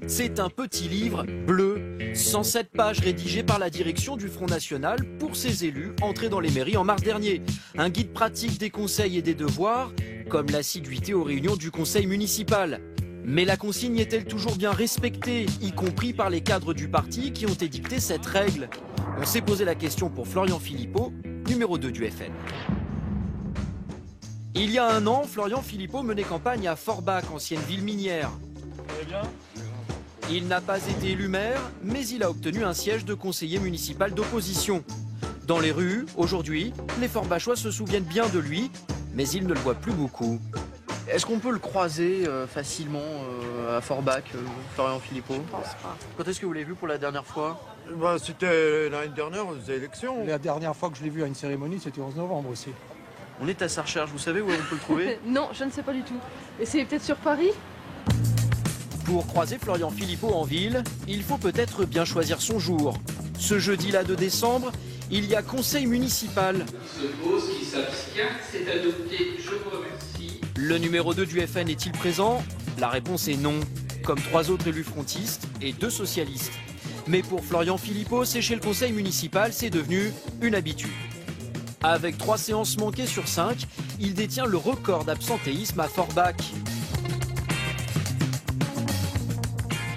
C'est un petit livre bleu, 107 pages rédigé par la direction du Front National pour ses élus entrés dans les mairies en mars dernier. Un guide pratique des conseils et des devoirs, comme l'assiduité aux réunions du conseil municipal. Mais la consigne est-elle toujours bien respectée, y compris par les cadres du parti qui ont édicté cette règle? On s'est posé la question pour Florian Philippot, numéro 2 du FN. Il y a un an, Florian Philippot menait campagne à Forbach, ancienne ville minière. Il n'a pas été élu maire, mais il a obtenu un siège de conseiller municipal d'opposition. Dans les rues, aujourd'hui, les Forbachois se souviennent bien de lui, mais ils ne le voient plus beaucoup. Est-ce qu'on peut le croiser facilement à Forbach, Florian Philippot? Je pense pas. Quand est-ce que vous l'avez vu pour la dernière fois? C'était l'année dernière aux élections. La dernière fois que je l'ai vu à une cérémonie, c'était 11 novembre aussi. On est à sa recherche, vous savez où on peut le trouver? Non, je ne sais pas du tout. Et c'est peut-être sur Paris? Pour croiser Florian Philippot en ville, il faut peut-être bien choisir son jour. Ce jeudi-là 2 décembre, il y a conseil municipal. Se pose, qui s'abstient, c'est adopté. Je vous remercie. Le numéro 2 du FN est-il présent? La réponse est non, comme 3 autres élus frontistes et 2 socialistes. Mais pour Florian Philippot, sécher le conseil municipal, c'est devenu une habitude. Avec 3 séances manquées sur 5, il détient le record d'absentéisme à Forbach.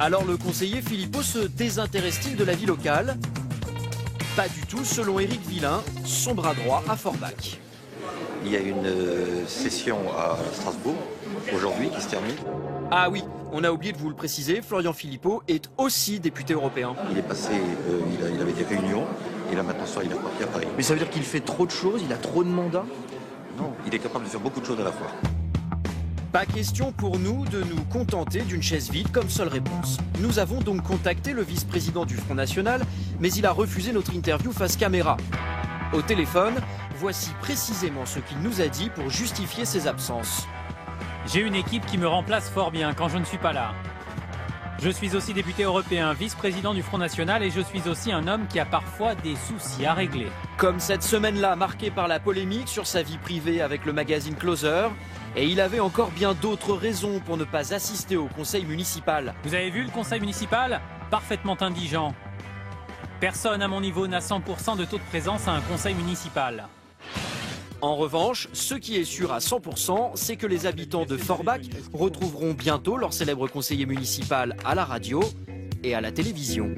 Alors le conseiller Philippot se désintéresse-t-il de la vie locale? Pas du tout, selon Éric Villain, son bras droit à Forbach. Il y a une session à Strasbourg aujourd'hui qui se termine. Ah oui, on a oublié de vous le préciser, Florian Philippot est aussi député européen. Il est passé, il avait des réunions, et là maintenant soir il est reparti à Paris. Mais ça veut dire qu'il fait trop de choses, il a trop de mandats? Non, il est capable de faire beaucoup de choses à la fois. Pas question pour nous de nous contenter d'une chaise vide comme seule réponse. Nous avons donc contacté le vice-président du Front National, mais il a refusé notre interview face caméra. Au téléphone, voici précisément ce qu'il nous a dit pour justifier ses absences. J'ai une équipe qui me remplace fort bien quand je ne suis pas là. Je suis aussi député européen, vice-président du Front National et je suis aussi un homme qui a parfois des soucis à régler. Comme cette semaine-là marquée par la polémique sur sa vie privée avec le magazine Closer, et il avait encore bien d'autres raisons pour ne pas assister au conseil municipal. Vous avez vu le conseil municipal? Parfaitement indigent. Personne à mon niveau n'a 100% de taux de présence à un conseil municipal. En revanche, ce qui est sûr à 100%, c'est que les habitants de Forbach retrouveront bientôt leur célèbre conseiller municipal à la radio et à la télévision.